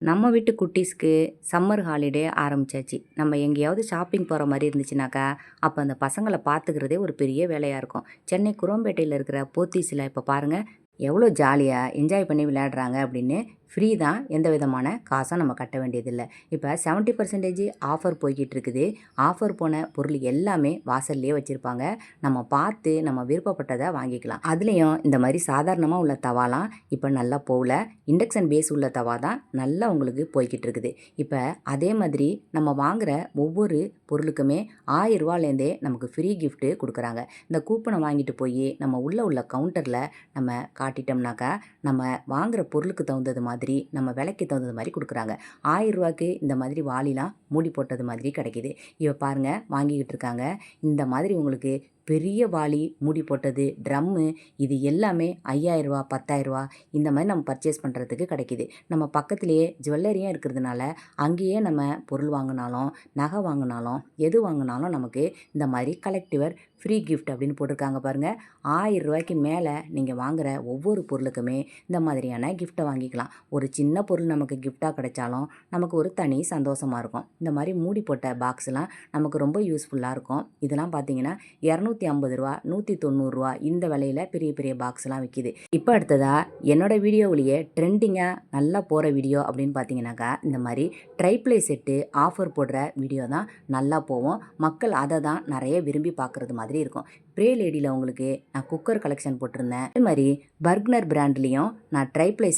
நம்ம வீட்டு குட்டீஸ்க்கு summer holiday ஆரம்பிச்சாச்சு. நம்ம எங்கேயாவது ஷாப்பிங் போகிற மாதிரி இருந்துச்சுனாக்கா, அப்போ அந்த பசங்களை பார்த்துக்கிறதே ஒரு பெரிய வேலையாக இருக்கும். சென்னை குரோம்பேட்டையில் இருக்கிற போத்தீஸில் இப்போ பாருங்கள், எவ்வளோ ஜாலியாக என்ஜாய் பண்ணி விளையாடுறாங்க அப்படின்னு. ஃப்ரீ தான், எந்த விதமான காசும் நம்ம கட்ட வேண்டியதில்லை. இப்போ 70% ஆஃபர் போய்கிட்டு இருக்குது. ஆஃபர் போன பொருள் எல்லாமே வாசல்லையே வச்சுருப்பாங்க. நம்ம பார்த்து நம்ம விருப்பப்பட்டதை வாங்கிக்கலாம். அதுலேயும் இந்த மாதிரி சாதாரணமாக உள்ள தவாலாம் இப்போ நல்லா போகல. இண்டக்ஷன் பேஸ் உள்ள தவா தான் நல்லா உங்களுக்கு போய்கிட்டு இருக்குது. இப்போ அதே மாதிரி நம்ம வாங்குகிற ஒவ்வொரு பொருளுக்குமே 1000 ரூபாலேருந்தே நமக்கு ஃப்ரீ கிஃப்ட்டு கொடுக்குறாங்க. இந்த கூப்பனை வாங்கிட்டு போய் நம்ம உள்ள கவுண்டரில் நம்ம காட்டிட்டோம்னாக்கா, நம்ம வாங்குகிற பொருளுக்கு தகுந்தது மாதிரி, நம்ம விலைக்கு தகுந்தது மாதிரி கொடுக்குறாங்க. 1000 ரூபாய்க்கு இந்த மாதிரி வாளிலாம் மூடி போட்டது மாதிரி கிடைக்கிது. இவ பாருங்கள், வாங்கிக்கிட்டு இருக்காங்க. இந்த மாதிரி உங்களுக்கு பெரிய வாளி, மூடி போட்டது, ட்ரம்மு, இது எல்லாமே 5000 ரூபா, 10,000 ரூபா இந்த மாதிரி நம்ம பர்ச்சேஸ் பண்ணுறதுக்கு கிடைக்கிது. நம்ம பக்கத்துலேயே ஜுவல்லரியும் இருக்கிறதுனால, அங்கேயே நம்ம பொருள் வாங்கினாலும், நகை வாங்கினாலும், எது வாங்கினாலும் நமக்கு இந்த மாதிரி கலெக்டிவர் ஃப்ரீ கிஃப்ட் அப்படின்னு போட்டிருக்காங்க பாருங்கள். 1000 ரூபாய்க்கு மேலே நீங்கள் வாங்குகிற ஒவ்வொரு பொருளுக்குமே இந்த மாதிரியான கிஃப்ட்டை வாங்கிக்கலாம். ஒரு சின்ன பொருள் நமக்கு கிஃப்டாக கிடைச்சாலும் நமக்கு ஒரு தனி சந்தோஷமாக இருக்கும். இந்த மாதிரி மூடி போட்ட பாக்ஸ்லாம் நமக்கு ரொம்ப யூஸ்ஃபுல்லாக இருக்கும். இதெல்லாம் பார்த்தீங்கன்னா 250 ரூபா, 190 ரூபா இந்த விலையில் பெரிய பெரிய பாக்ஸ்லாம் விற்கிது. இப்போ அடுத்ததாக என்னோட வீடியோவிலேயே ட்ரெண்டிங்காக நல்லா போகிற வீடியோ அப்படின்னு பார்த்தீங்கன்னாக்கா, இந்த மாதிரி ட்ரைப்ளே செட்டு ஆஃபர் போடுற வீடியோ தான் நல்லா போகும். மக்கள் அதை தான் நிறைய விரும்பி பார்க்குறது மாதிரி இருக்கும். ப்ரே லேடியில் உங்களுக்கு நான் குக்கர் கலெக்ஷன் போட்டிருந்தேன். அதே மாதிரி பர்க்னர் பிராண்ட்லேயும் நான் ட்ரைப்ளை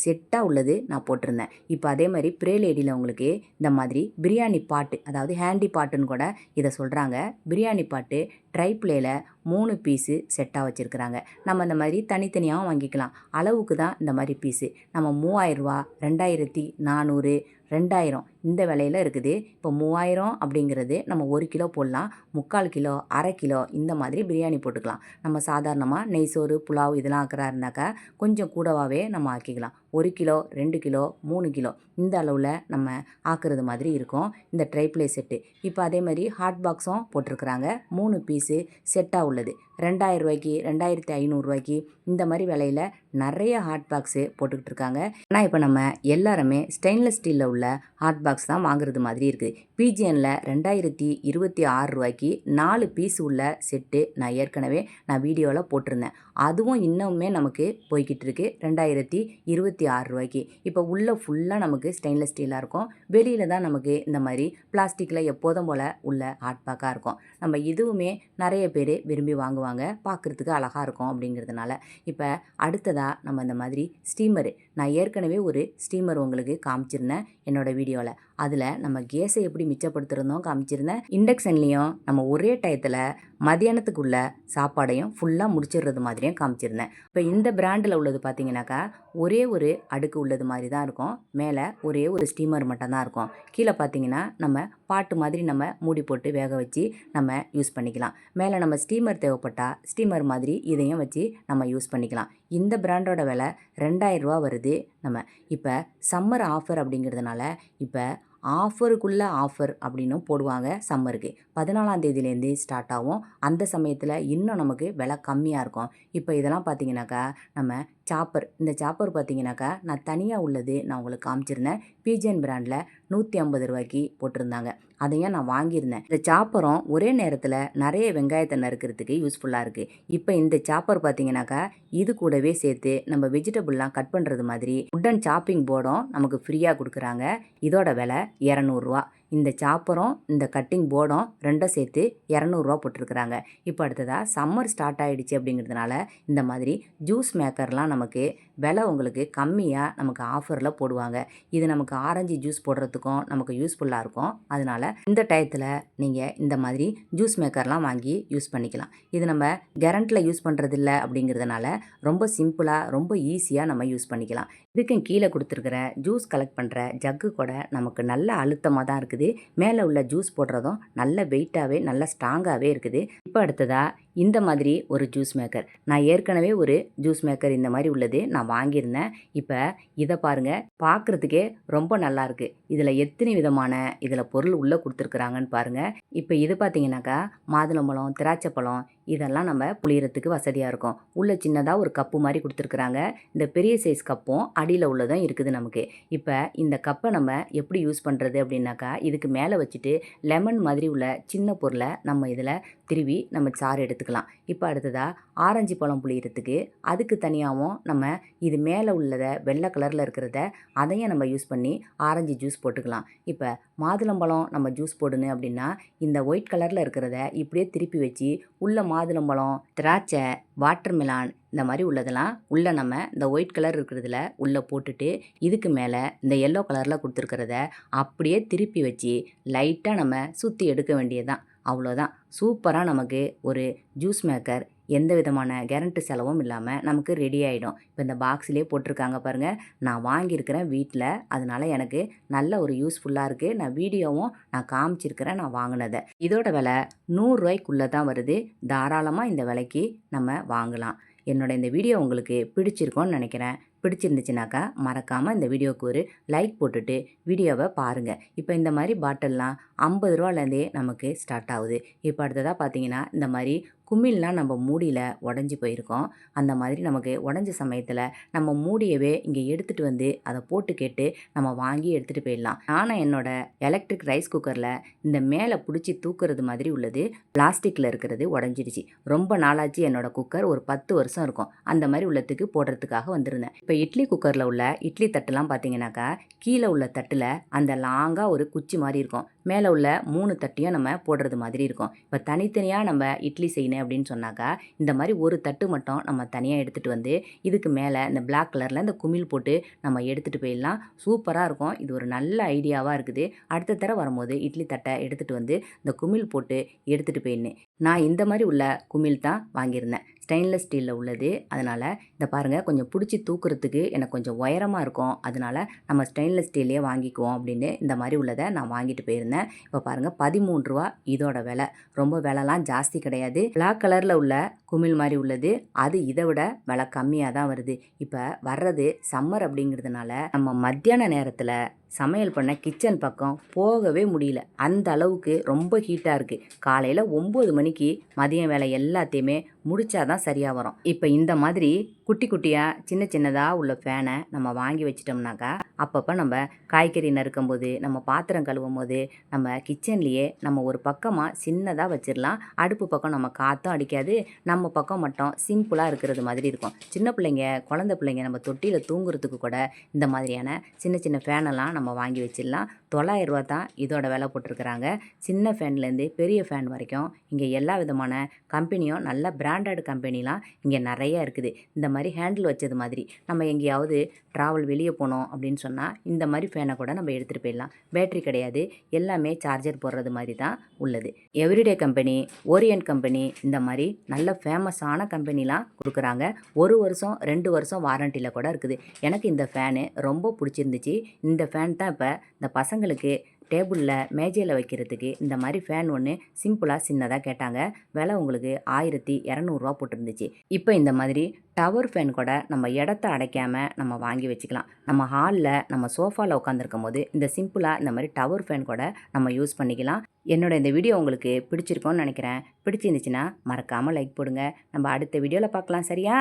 செட்டாக உள்ளது நான் போட்டிருந்தேன். இப்போ அதே மாதிரி ப்ரே லேடியில் உங்களுக்கு இந்த மாதிரி பிரியாணி பாட்டு, அதாவது ஹேண்டி பாட்டுன்னு கூட இதை சொல்கிறாங்க. பிரியாணி பாட்டு ட்ரைப்ளேயில் 3 பீஸு செட்டாக வச்சுருக்குறாங்க. நம்ம இந்த மாதிரி தனித்தனியாகவும் வாங்கிக்கலாம். அளவுக்கு தான் இந்த மாதிரி பீஸு. நம்ம 3000 ரூபா, 2400, 2000 இந்த விலையில் இருக்குது. இப்போ 3000 அப்படிங்கிறது நம்ம 1 கிலோ போடலாம், 3/4 கிலோ, அரை கிலோ இந்த மாதிரி பிரியாணி போட்டுக்கலாம். நம்ம சாதாரணமாக நெய் சோறு, புலாவ் இதெல்லாம் ஆக்கிறா இருந்தாக்கா கொஞ்சம் கூடவாகவே நம்ம ஆக்கிக்கலாம். 1 கிலோ, 2 கிலோ, 3 கிலோ இந்த அளவில் நம்ம ஆக்குறது மாதிரி இருக்கும் இந்த ட்ரைப்ளே செட்டு. இப்போ அதே மாதிரி ஹாட் பாக்ஸும் போட்டிருக்கிறாங்க. 3 பீஸு செட்டாக உள்ளது. 2000 ரூபாய்க்கு, 2500 ரூபாய்க்கு இந்த மாதிரி விலையில் நிறைய ஹாட் பாக்ஸு போட்டுக்கிட்டு இருக்காங்க. ஆனால் இப்போ நம்ம எல்லாருமே ஸ்டெயின்லெஸ் ஸ்டீலில் உள்ள ஹாட் பாக்ஸ் தான் வாங்குறது மாதிரி இருக்குது. பிஜிஎனில் 2026 ரூபாய்க்கு 4 பீஸ் உள்ள செட்டு நான் வீடியோவில் போட்டிருந்தேன். அதுவும் இன்னுமே நமக்கு போய்கிட்டு இருக்குது 2026 ரூபாய்க்கு. இப்போ உள்ள ஃபுல்லாக நமக்கு ஸ்டெயின்லெஸ் ஸ்டீலாக இருக்கும். வெளியில் தான் நமக்கு இந்த மாதிரி பிளாஸ்டிக்கில் எப்போதும் போல் உள்ள ஹாட் பேக்காக இருக்கும். நம்ம இதுவுமே நிறைய பேர் விரும்பி வாங்குவாங்க, பார்க்குறதுக்கு அழகாக இருக்கும் அப்படிங்கிறதுனால. இப்போ அடுத்ததாக நம்ம இந்த மாதிரி ஸ்டீமரு, நான் ஏற்கனவே ஒரு ஸ்டீமர் உங்களுக்கு காமிச்சிருந்தேன் என்னோடய வீடியோவில். அதில் நம்ம கேஸை எப்படி மிச்சப்படுத்துகிறதும் காமிச்சிருந்தேன். இண்டக்ஷன்லேயும் நம்ம ஒரே டயத்தில் மதியானத்துக்குள்ள சாப்பாடையும் ஃபுல்லாக முடிச்சிடுறது மாதிரியும் காமிச்சிருந்தேன். இப்போ இந்த பிராண்டில் உள்ளது பார்த்தீங்கன்னாக்கா, ஒரே ஒரு அடுக்கு உள்ளது மாதிரி தான் இருக்கும். மேலே ஒரே ஒரு ஸ்டீமர் மட்டும்தான் இருக்கும். கீழே பார்த்தீங்கன்னா நம்ம பாட்டு மாதிரி நம்ம மூடி போட்டு வேக வச்சு நம்ம யூஸ் பண்ணிக்கலாம். மேலே நம்ம ஸ்டீமர் தேவைப்பட்டால் ஸ்டீமர் மாதிரி இதையும் வச்சு நம்ம யூஸ் பண்ணிக்கலாம். இந்த பிராண்டோட விலை 2000 ரூபா வருது. நம்ம இப்போ சம்மர் ஆஃபர் அப்படிங்கிறதுனால இப்போ ஆஃபருக்குள்ளே ஆஃபர் அப்படின்னும் போடுவாங்க. சம்மருக்கு 14ஆம் தேதியிலேருந்து ஸ்டார்ட் ஆகும். அந்த சமயத்தில் இன்னும் நமக்கு விலை கம்மியாக இருக்கும். இப்போ இதெல்லாம் பார்த்தீங்கன்னாக்கா, நம்ம இந்த சாப்பர் பார்த்தீங்கன்னாக்கா, நான் தனியாக உள்ளது நான் உங்களுக்கு காமிச்சிருந்தேன். பிஜிஎன் பிராண்டில் 150 ரூபாய்க்கு போட்டிருந்தாங்க. அதையும் நான் வாங்கியிருந்தேன். இந்த சாப்பரும் ஒரே நேரத்தில் நிறைய வெங்காயத்தை நறுக்கிறதுக்கு யூஸ்ஃபுல்லாக இருக்குது. இப்போ இந்த சாப்பர் பார்த்தீங்கன்னாக்கா, இது கூடவே சேர்த்து நம்ம வெஜிடபிள்லாம் கட் பண்ணுறது மாதிரி உட்டன் சாப்பிங் போர்டும் நமக்கு ஃப்ரீயாக கொடுக்குறாங்க. இதோட விலை 200 ரூபா. இந்த சாப்பரும் இந்த கட்டிங் போர்டும் ரெண்டும் சேர்த்து 200 ரூபா போட்டிருக்கிறாங்க. இப்போ அடுத்ததாக சம்மர் ஸ்டார்ட் ஆகிடுச்சு அப்படிங்கிறதுனால இந்த மாதிரி ஜூஸ் மேக்கர்லாம் நமக்கு விலை உங்களுக்கு கம்மியாக நமக்கு ஆஃபரில் போடுவாங்க. இது நமக்கு ஆரஞ்சு ஜூஸ் போடுறதுக்கும் நமக்கு யூஸ்ஃபுல்லாக இருக்கும். அதனால் இந்த டயத்தில் நீங்கள் இந்த மாதிரி ஜூஸ் மேக்கர்லாம் வாங்கி யூஸ் பண்ணிக்கலாம். இது நம்ம கரண்ட்டில் யூஸ் பண்ணுறதில்ல அப்படிங்கிறதுனால ரொம்ப சிம்பிளாக, ரொம்ப ஈஸியாக நம்ம யூஸ் பண்ணிக்கலாம். இதுக்கும் கீழே கொடுத்துருக்கிற ஜூஸ் கலெக்ட் பண்ணுற ஜக்கு கூட நமக்கு நல்ல அழுத்தமாக தான் இருக்குது. மேலே உள்ள ஜூஸ் போடுறதும் நல்ல வெயிட்டாகவே, நல்ல ஸ்ட்ராங்காகவே இருக்குது. இப்போ அடுத்ததாக இந்த மாதிரி ஒரு ஜூஸ் மேக்கர், நான் ஏற்கனவே ஒரு ஜூஸ் மேக்கர் இந்த மாதிரி உள்ளது நான் வாங்கியிருந்தேன். இப்போ இதை பாருங்கள், பார்க்குறதுக்கே ரொம்ப நல்லாயிருக்கு. இதில் எத்தனை விதமான பொருள் உள்ளே கொடுத்துருக்குறாங்கன்னு பாருங்கள். இப்போ இது பார்த்தீங்கன்னாக்கா, மாதுளம்பழம், திராட்சைப்பழம் இதெல்லாம் நம்ம புளியறதுக்கு வசதியாக இருக்கும். உள்ள சின்னதாக ஒரு கப்பு மாதிரி கொடுத்துருக்குறாங்க. இந்த பெரிய சைஸ் கப்பும் அடியில் உள்ளதும் இருக்குது நமக்கு. இப்போ இந்த கப்பை நம்ம எப்படி யூஸ் பண்ணுறது அப்படின்னாக்கா, இதுக்கு மேலே வச்சுட்டு லெமன் மாதிரி உள்ள சின்ன பொருளை நம்ம இதில் திருவி நம்ம சாறு எடுத்துக்கலாம். இப்போ அடுத்ததாக ஆரஞ்சு பழம் புளியறதுக்கு அதுக்கு தனியாகவும் நம்ம இது மேலே உள்ளதை வெள்ளை கலரில் இருக்கிறத அதையும் நம்ம யூஸ் பண்ணி ஆரஞ்சு ஜூஸ் போட்டுக்கலாம். இப்போ மாதுளம்பழம் நம்ம ஜூஸ் போடணும் அப்படின்னா இந்த ஒயிட் கலரில் இருக்கிறத இப்படியே திருப்பி வச்சு உள்ள மாதுளம்பழம், திராட்சை, வாட்டர்மெலான் இந்த மாதிரி உள்ளதெல்லாம் உள்ளே நம்ம இந்த ஒயிட் கலர் இருக்கிறதுல உள்ளே போட்டுட்டு இதுக்கு மேலே இந்த எல்லோ கலரில் கொடுத்துருக்கிறத அப்படியே திருப்பி வச்சு லைட்டாக நம்ம சுற்றி எடுக்க வேண்டியதுதான். அவ்வளோதான். சூப்பராக நமக்கு ஒரு ஜூஸ் மேக்கர் எந்த விதமான கேரண்டி செலவும் இல்லாமல் நமக்கு ரெடி ஆகிடும். இப்போ இந்த பாக்ஸ்லேயே போட்டிருக்காங்க பாருங்கள். நான் வாங்கியிருக்கிறேன் வீட்டில். அதனால் எனக்கு நல்ல ஒரு யூஸ்ஃபுல்லாக இருக்குது. நான் வீடியோவும் நான் காமிச்சிருக்கிறேன் நான் வாங்கினதை. இதோட விலை 100 ரூபாய்க்குள்ளே தான் வருது. தாராளமாக இந்த விலைக்கு நம்ம வாங்கலாம். என்னோட இந்த வீடியோ உங்களுக்கு பிடிச்சிருக்கோன்னு நினைக்கிறேன். பிடிச்சிருந்துச்சுனாக்கா மறக்காமல் இந்த வீடியோவுக்கு ஒரு லைக் போட்டுட்டு வீடியோவை பாருங்கள். இப்போ இந்த மாதிரி பாட்டில்லாம் 50 ரூபாலேருந்தே நமக்கு ஸ்டார்ட் ஆகுது. இப்போ அடுத்ததாக பார்த்தீங்கன்னா இந்த மாதிரி குமிழ்லாம் நம்ம மூடியில் உடஞ்சி போயிருக்கோம். அந்த மாதிரி நமக்கு உடஞ்ச சமயத்தில் நம்ம மூடியவே இங்கே எடுத்துகிட்டு வந்து அதை போட்டு கேட்டு நம்ம வாங்கி எடுத்துகிட்டு போயிடலாம். ஆனால் என்னோட எலக்ட்ரிக் ரைஸ் குக்கரில் இந்த மேலே பிடிச்சி தூக்குறது மாதிரி உள்ளது பிளாஸ்டிக்கில் இருக்கிறது உடஞ்சிடுச்சு. ரொம்ப நாளாச்சு என்னோட குக்கர். ஒரு 10 வருஷம் இருக்கும். அந்த மாதிரி உள்ளத்துக்கு போடுறதுக்காக வந்திருந்தேன். இப்போ இட்லி குக்கரில் உள்ள இட்லி தட்டுலாம் பார்த்தீங்கன்னாக்கா கீழே உள்ள தட்டில் அந்த லாங்காக ஒரு குச்சி மாதிரி இருக்கும். மேலே உள்ள 3 தட்டையும் நம்ம போடுறது மாதிரி இருக்கும். இப்போ தனித்தனியாக நம்ம இட்லி செய்யணும் அப்படின்னு சொன்னாக்கா இந்த மாதிரி ஒரு தட்டு மட்டும் நம்ம தனியாக எடுத்துகிட்டு வந்து இதுக்கு மேலே இந்த பிளாக் கலரில் இந்த குமிழ் போட்டு நம்ம எடுத்துகிட்டு போயிடலாம். சூப்பராக இருக்கும். இது ஒரு நல்ல ஐடியாவாக இருக்குது. அடுத்த தடவை வரும்போது இட்லி தட்டை எடுத்துகிட்டு வந்து இந்த குமிழ் போட்டு எடுத்துகிட்டு போயிடணும். நான் இந்த மாதிரி உள்ள குமிழ் தான் வாங்கியிருந்தேன். ஸ்டெயின்லெஸ் ஸ்டீலில் உள்ளது. அதனால் இந்த பாருங்கள் கொஞ்சம் பிடிச்சி தூக்குறதுக்கு எனக்கு கொஞ்சம் உயரமாக இருக்கும். அதனால் நம்ம ஸ்டெயின்லெஸ் ஸ்டீல்லையே வாங்கிக்குவோம் அப்படின்னு இந்த மாதிரி உள்ளதை நான் வாங்கிட்டு போயிருந்தேன். இப்போ பாருங்கள் 13 ரூபா இதோட விலை. ரொம்ப விலைலாம் ஜாஸ்தி கிடையாது. பிளாக் கலரில் உள்ள குமிழ் மாதிரி உள்ளது அது இதை விட விலை கம்மியாக தான் வருது. இப்போ வர்றது சம்மர் அப்படிங்கிறதுனால நம்ம மத்தியான நேரத்தில் சமையல் பண்ண கிச்சன் பக்கம் போகவே முடியல. அந்த அளவுக்கு ரொம்ப ஹீட்டாக இருக்குது. காலையில் 9 மணிக்கு மதியம் வேலை எல்லாத்தையுமே முடிச்சாதான் சரியாக வரும். இப்போ இந்த மாதிரி குட்டி குட்டியாக சின்ன சின்னதாக உள்ள ஃபேனை நம்ம வாங்கி வச்சிட்டோம்னாக்கா அப்பப்போ நம்ம காய்கறி நறுக்கும் போது நம்ம பாத்திரம் கழுவும் போது நம்ம கிச்சன்லேயே நம்ம ஒரு பக்கமாக சின்னதாக வச்சிடலாம். அடுப்பு பக்கம் நம்ம காற்றும் அடிக்காது. நம்ம பக்கம் மட்டும் சிம்பிளாக இருக்கிறது மாதிரி இருக்கும். சின்ன பிள்ளைங்க குழந்தை பிள்ளைங்க நம்ம தொட்டியில் தூங்குறதுக்கு கூட இந்த மாதிரியான சின்ன சின்ன ஃபேனெல்லாம் நம்ம வாங்கி வச்சிடலாம். 900 ரூபா தான் இதோட விலை போட்டிருக்கிறாங்க. சின்ன ஃபேன்லேருந்து பெரிய ஃபேன் வரைக்கும் இங்கே எல்லா விதமான கம்பெனியும் நல்ல பிராண்டட் கம்பெனிலாம் இங்கே நிறைய இருக்குது. இந்த மாதிரி ஹேண்டில் வச்சது மாதிரி நம்ம எங்கேயாவது ட்ராவல் வெளியே போனோம் அப்படின்னு சொன்னால் இந்த மாதிரி ஃபேனை கூட நம்ம எடுத்துகிட்டு போயிடலாம். பேட்ரி கிடையாது. எல்லாமே சார்ஜர் போடுறது மாதிரி தான் உள்ளது. எவ்ரிடே கம்பெனி, ஓரியன்ட் கம்பெனி இந்த மாதிரி நல்ல ஃபேமஸான கம்பெனிலாம் கொடுக்குறாங்க. 1 வருஷம் 2 வருஷம் வாரண்டியில் கூட இருக்குது. எனக்கு இந்த ஃபேனு ரொம்ப பிடிச்சிருந்துச்சு. இந்த ஃபேன் தான் இப்போ இந்த பசங்களுக்கு டேபிளில் மேஜையில் வைக்கிறதுக்கு இந்த மாதிரி ஃபேன் ஒன்று சிம்பிளாக சின்னதாக கேட்டாங்க. விலை உங்களுக்கு 1200 ரூபா போட்டிருந்துச்சு. இப்போ இந்த மாதிரி டவர் ஃபேன் கூட நம்ம இடத்த அடைக்காமல் நம்ம வாங்கி வச்சுக்கலாம். நம்ம ஹாலில் நம்ம சோஃபாவில் உட்காந்துருக்கும் போது இந்த சிம்பிளாக இந்த மாதிரி டவர் ஃபேன் கூட நம்ம யூஸ் பண்ணிக்கலாம். என்னோட இந்த வீடியோ உங்களுக்கு பிடிச்சிருக்கோன்னு நினைக்கிறேன். பிடிச்சிருந்துச்சுன்னா மறக்காமல் லைக் போடுங்க. நம்ம அடுத்த வீடியோவில் பார்க்கலாம். சரியா?